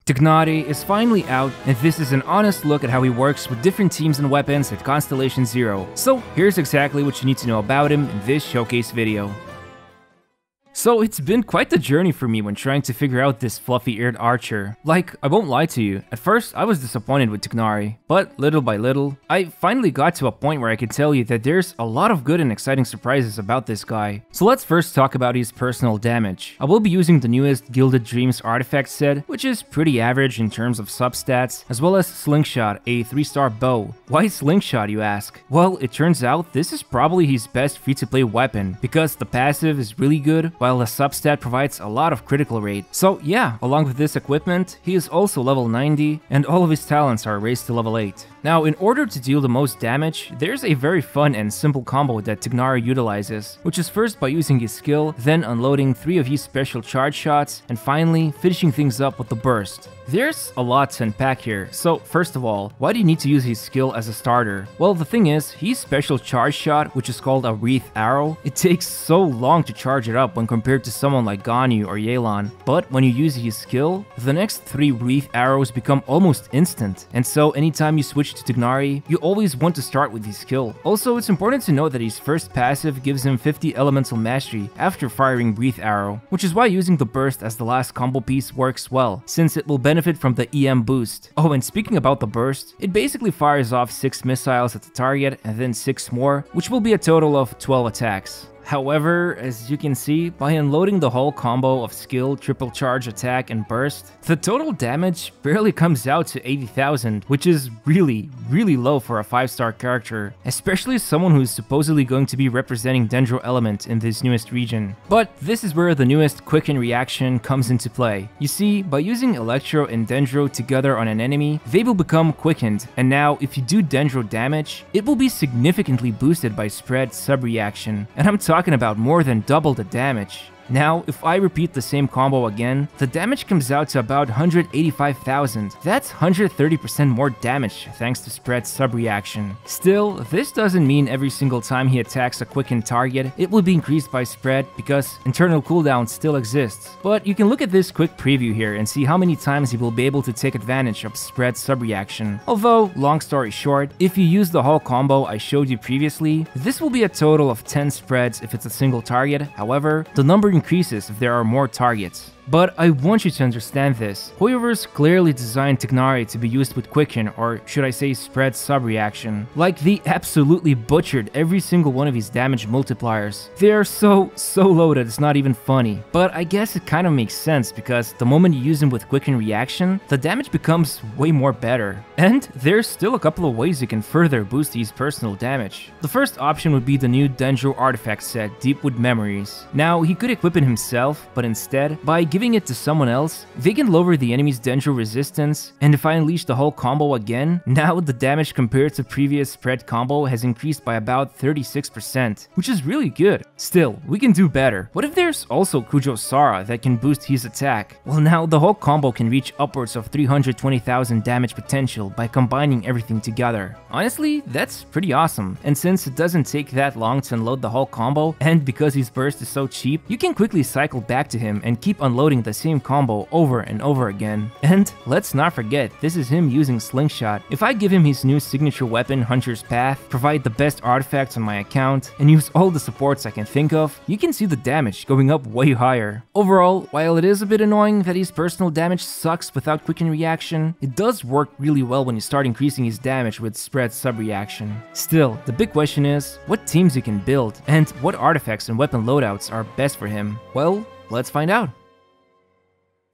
Tighnari is finally out, and this is an honest look at how he works with different teams and weapons at Constellation Zero. So here's exactly what you need to know about him in this showcase video. So it's been quite the journey for me when trying to figure out this fluffy-eared archer. Like, I won't lie to you, at first I was disappointed with Tighnari, but little by little, I finally got to a point where I could tell you that there's a lot of good and exciting surprises about this guy. So let's first talk about his personal damage. I will be using the newest Gilded Dreams artifact set, which is pretty average in terms of substats, as well as Slingshot, a 3-star bow. Why Slingshot, you ask? Well, it turns out this is probably his best free-to-play weapon, because the passive is really good, while the substat provides a lot of critical rate. So yeah, along with this equipment, he is also level 90, and all of his talents are raised to level 8. Now, in order to deal the most damage, there's a very fun and simple combo that Tighnari utilizes, which is first by using his skill, then unloading 3 of his special charge shots, and finally finishing things up with the burst. There's a lot to unpack here, so first of all, why do you need to use his skill as a starter? Well, the thing is, his special charge shot, which is called a Wreath Arrow, it takes so long to charge it up when compared to someone like Ganyu or Yelan, but when you use his skill, the next 3 Wreath Arrows become almost instant, and so anytime you switch to Tighnari, you always want to start with his skill. Also, it's important to note that his first passive gives him 50 elemental mastery after firing Wreath Arrow, which is why using the burst as the last combo piece works well, since it will benefit from the EM boost. Oh, and speaking about the burst, it basically fires off 6 missiles at the target and then 6 more, which will be a total of 12 attacks. However, as you can see, by unloading the whole combo of skill, triple charge, attack, and burst, the total damage barely comes out to 80,000, which is really low for a 5-star character, especially someone who's supposedly going to be representing Dendro Element in this newest region. But this is where the newest Quicken reaction comes into play. You see, by using Electro and Dendro together on an enemy, they will become quickened, and now if you do Dendro damage, it will be significantly boosted by Spread sub-reaction, and I'm talking about more than double the damage. Now, if I repeat the same combo again, the damage comes out to about 185,000. That's 130% more damage thanks to Spread's sub-reaction. Still, this doesn't mean every single time he attacks a quickened target, it will be increased by Spread because internal cooldown still exists. But you can look at this quick preview here and see how many times he will be able to take advantage of Spread's sub-reaction. Although, long story short, if you use the whole combo I showed you previously, this will be a total of 10 spreads if it's a single target. However, the number increases if there are more targets. But I want you to understand this. Hoyoverse clearly designed Tighnari to be used with Quicken, or should I say Spread sub-reaction. Like, they absolutely butchered every single one of his damage multipliers. They are so low that it's not even funny. But I guess it kind of makes sense because the moment you use him with Quicken reaction, the damage becomes way more better. And there's still a couple of ways you can further boost his personal damage. The first option would be the new Dendro artifact set, Deepwood Memories. Now, he could equip it himself, but instead, by giving it to someone else, they can lower the enemy's Dendro resistance, and if I unleash the whole combo again, now the damage compared to previous Spread combo has increased by about 36%, which is really good. Still, we can do better. What if there's also Kujo Sara that can boost his attack? Well, now the whole combo can reach upwards of 320,000 damage potential by combining everything together. Honestly, that's pretty awesome, and since it doesn't take that long to unload the whole combo, and because his burst is so cheap, you can quickly cycle back to him and keep unloading the same combo over and over again. And let's not forget, this is him using Slingshot. If I give him his new signature weapon, Hunter's Path, provide the best artifacts on my account, and use all the supports I can think of, you can see the damage going up way higher. Overall, while it is a bit annoying that his personal damage sucks without Quicken reaction, it does work really well when you start increasing his damage with Spread sub-reaction. Still, the big question is, what teams you can build, and what artifacts and weapon loadouts are best for him? Well, let's find out.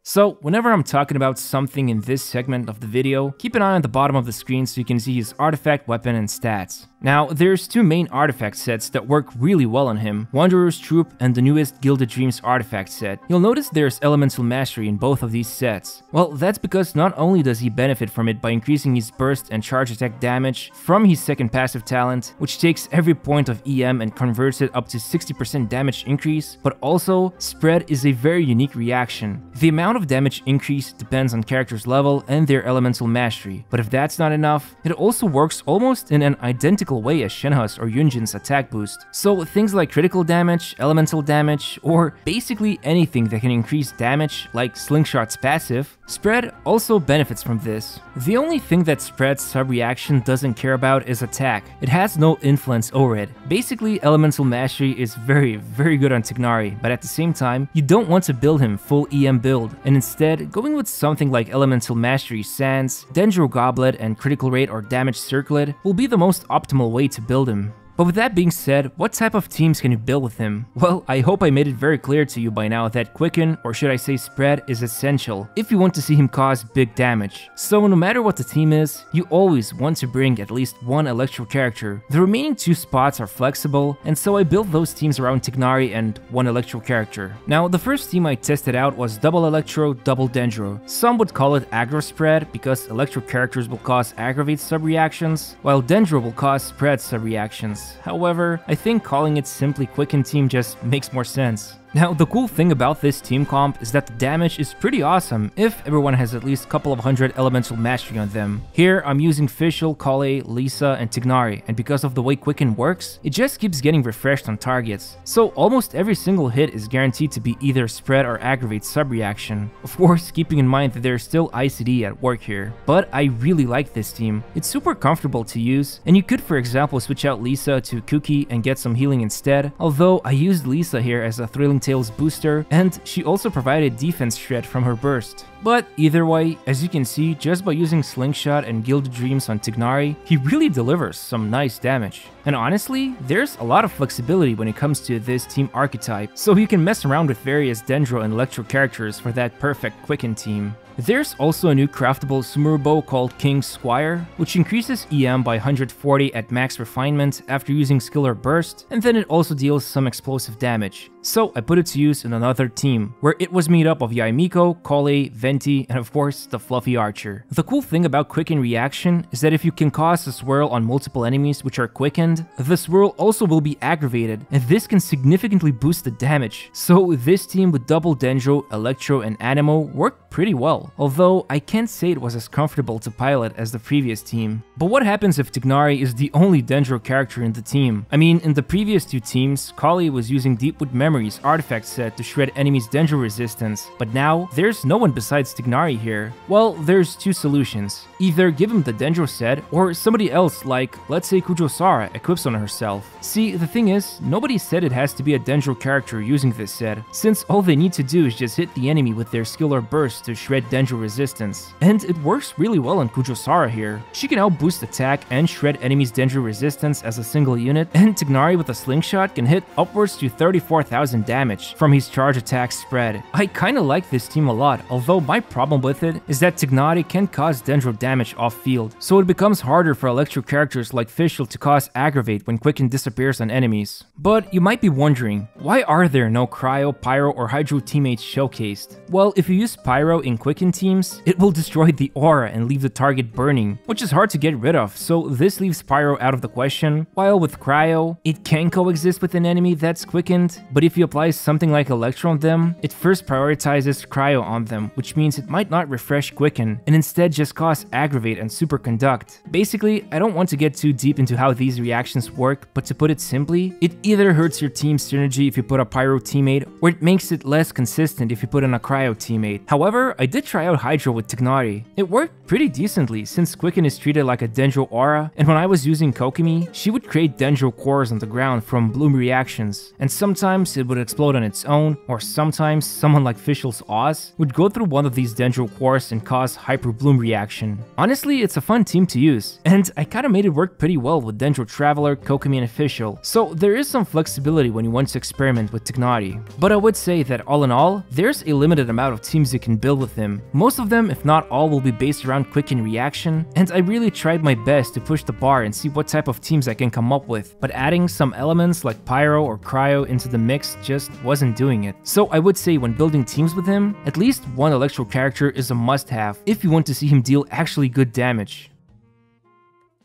So, whenever I'm talking about something in this segment of the video, keep an eye on the bottom of the screen so you can see his artifact, weapon, and stats. Now, there's 2 main artifact sets that work really well on him, Wanderer's Troop and the newest Gilded Dreams artifact set. You'll notice there's elemental mastery in both of these sets. Well, that's because not only does he benefit from it by increasing his burst and charge attack damage from his second passive talent, which takes every point of EM and converts it up to 60% damage increase, but also, Spread is a very unique reaction. The amount of damage increase depends on character's level and their elemental mastery, but if that's not enough, it also works almost in an identical way as Shenhe's or Yunjin's attack boost. So things like critical damage, elemental damage, or basically anything that can increase damage like Slingshot's passive, Spread also benefits from this. The only thing that Spread's sub-reaction doesn't care about is attack. It has no influence over it. Basically, elemental mastery is very good on Tighnari, but at the same time, you don't want to build him full EM build, and instead, going with something like elemental mastery Sands, Dendro Goblet, and critical rate or damage circlet will be the most optimal way to build him. But with that being said, what type of teams can you build with him? Well, I hope I made it very clear to you by now that Quicken, or should I say Spread, is essential if you want to see him cause big damage. So no matter what the team is, you always want to bring at least one Electro character. The remaining 2 spots are flexible, and so I built those teams around Tighnari and one Electro character. Now, the first team I tested out was double Electro, double Dendro. Some would call it Aggro Spread because Electro characters will cause Aggravate sub-reactions, while Dendro will cause Spread sub-reactions. However, I think calling it simply Quicken Team just makes more sense. Now, the cool thing about this team comp is that the damage is pretty awesome if everyone has at least a couple of hundred elemental mastery on them. Here, I'm using Fischl, Kale, Lisa, and Tighnari, and because of the way Quicken works, it just keeps getting refreshed on targets. So almost every single hit is guaranteed to be either Spread or Aggravate sub-reaction. Of course, keeping in mind that there's still ICD at work here. But I really like this team. It's super comfortable to use, and you could for example switch out Lisa to Cookie and get some healing instead, although I used Lisa here as a Thrilling Tales booster, and she also provided defense shred from her burst. But either way, as you can see, just by using Slingshot and Gilded Dreams on Tighnari, he really delivers some nice damage. And honestly, there's a lot of flexibility when it comes to this team archetype, so you can mess around with various Dendro and Electro characters for that perfect Quicken team. There's also a new craftable Sumeru bow called King's Squire, which increases EM by 140 at max refinement after using skill or burst, and then it also deals some explosive damage. So I put it to use in another team, where it was made up of Yaimiko, Kale, Venti, and of course the Fluffy Archer. The cool thing about Quicken Reaction is that if you can cause a swirl on multiple enemies which are quickened, the swirl also will be aggravated, and this can significantly boost the damage. So this team with double Dendro, Electro, and Anemo worked pretty well, although I can't say it was as comfortable to pilot as the previous team. But what happens if Tighnari is the only Dendro character in the team? I mean, in the previous 2 teams, Kali was using Deepwood Memories artifact set to shred enemies' Dendro resistance, but now there's no one besides Tighnari here. Well, there's 2 solutions. Either give him the Dendro set, or somebody else like, let's say Kujosara, equips on herself. See, the thing is, nobody said it has to be a Dendro character using this set, since all they need to do is just hit the enemy with their skill or burst to shred Dendro resistance. And it works really well on Kujosara here. She can outboost attack and shred enemies' Dendro resistance as a single unit, and Tighnari with a Slingshot can hit upwards to 34,000 damage from his charge attack Spread. I kinda like this team a lot, although my problem with it is that Tighnari can cause Dendro damage off-field, so it becomes harder for Electro characters like Fischl to cause Aggravate when Quicken disappears on enemies. But you might be wondering, why are there no Cryo, Pyro, or Hydro teammates showcased? Well, if you use Pyro in Quicken teams, it will destroy the aura and leave the target burning, which is hard to get rid of, so this leaves Pyro out of the question, while with Cryo, it can coexist with an enemy that's quickened, but if you apply something like Electro on them, it first prioritizes Cryo on them, which means it might not refresh Quicken, and instead just cause Aggravate and Superconduct. Basically, I don't want to get too deep into how these reactions work, but to put it simply, it either hurts your team's synergy if you put a Pyro teammate, or it makes it less consistent if you put in a Cryo teammate. However, I did try out Hydro with Tighnari. It worked pretty decently since Quicken is treated like a Dendro aura, and when I was using Kokomi, she would create Dendro cores on the ground from bloom reactions, and sometimes it would explode on its own, or sometimes someone like Fischl's Oz would go through one of these Dendro cores and cause Hyper Bloom reaction. Honestly, it's a fun team to use, and I kinda made it work pretty well with Dendro Traveler, Kokomi, and Fischl, so there is some flexibility when you want to experiment with Tighnari. But I would say that all in all, there's a limited amount of teams you can build with him. Most of them, if not all, will be based around Quicken Reaction, and I really tried my best to push the bar and see what type of teams I can come up with, but adding some elements like Pyro or Cryo into the mix just wasn't doing it. So I would say when building teams with him, at least one Electro character is a must-have if you want to see him deal actually good damage.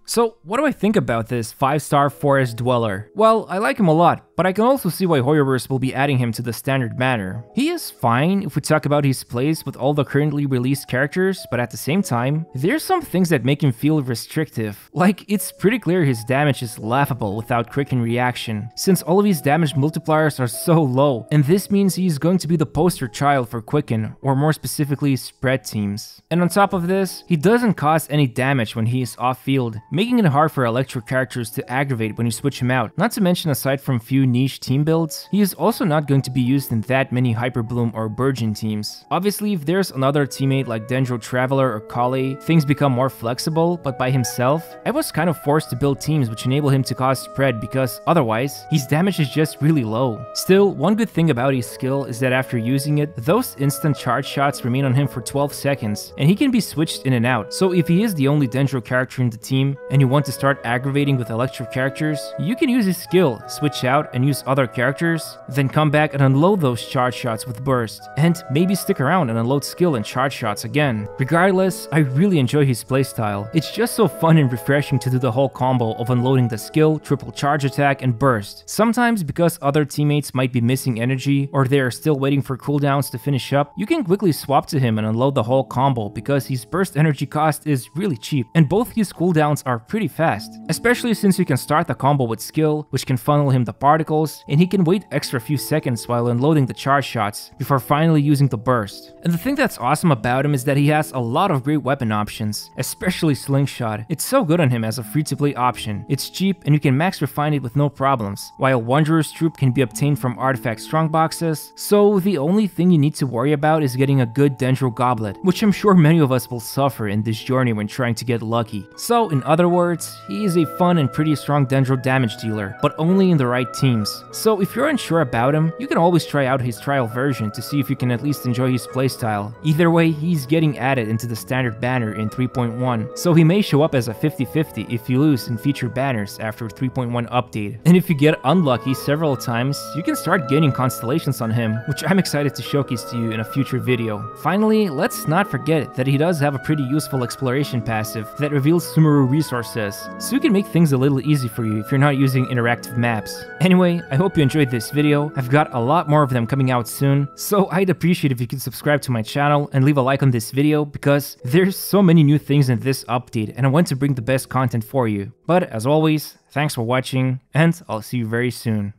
So what do I think about this 5-star Forest Dweller? Well, I like him a lot. but I can also see why Hoyoverse will be adding him to the standard banner. He is fine if we talk about his plays with all the currently released characters, but at the same time, there's some things that make him feel restrictive. Like, it's pretty clear his damage is laughable without quicken reaction, since all of his damage multipliers are so low, and this means he's going to be the poster child for quicken, or more specifically spread teams. And on top of this, he doesn't cause any damage when he is off-field, making it hard for electro characters to aggravate when you switch him out. Not to mention, aside from few niche team builds, he is also not going to be used in that many Hyperbloom or Burgeon teams. Obviously, if there's another teammate like Dendro Traveler or Kale, things become more flexible, but by himself, I was kind of forced to build teams which enable him to cause spread because otherwise, his damage is just really low. Still, one good thing about his skill is that after using it, those instant charge shots remain on him for 12 seconds, and he can be switched in and out. So if he is the only Dendro character in the team, and you want to start aggravating with electro characters, you can use his skill, switch out and use other characters, then come back and unload those charge shots with burst, and maybe stick around and unload skill and charge shots again. Regardless, I really enjoy his playstyle. It's just so fun and refreshing to do the whole combo of unloading the skill, triple charge attack, and burst. Sometimes because other teammates might be missing energy or they are still waiting for cooldowns to finish up, you can quickly swap to him and unload the whole combo because his burst energy cost is really cheap, and both his cooldowns are pretty fast, especially since you can start the combo with skill, which can funnel him the particles, and he can wait extra few seconds while unloading the charge shots before finally using the burst. And the thing that's awesome about him is that he has a lot of great weapon options, especially Slingshot. It's so good on him as a free-to-play option. It's cheap and you can max refine it with no problems, while Wanderer's Troop can be obtained from Artifact Strongboxes, so the only thing you need to worry about is getting a good Dendro Goblet, which I'm sure many of us will suffer in this journey when trying to get lucky. So in other words, he is a fun and pretty strong Dendro damage dealer, but only in the right teams. So if you're unsure about him, you can always try out his trial version to see if you can at least enjoy his playstyle. Either way, he's getting added into the standard banner in 3.1, so he may show up as a 50-50 if you lose in featured banners after 3.1 update. And if you get unlucky several times, you can start gaining constellations on him, which I'm excited to showcase to you in a future video. Finally, let's not forget that he does have a pretty useful exploration passive that reveals Sumeru resources, so you can make things a little easy for you if you're not using interactive maps. Anyway, I hope you enjoyed this video. I've got a lot more of them coming out soon, so I'd appreciate if you could subscribe to my channel and leave a like on this video because there's so many new things in this update and I want to bring the best content for you. But as always, thanks for watching and I'll see you very soon.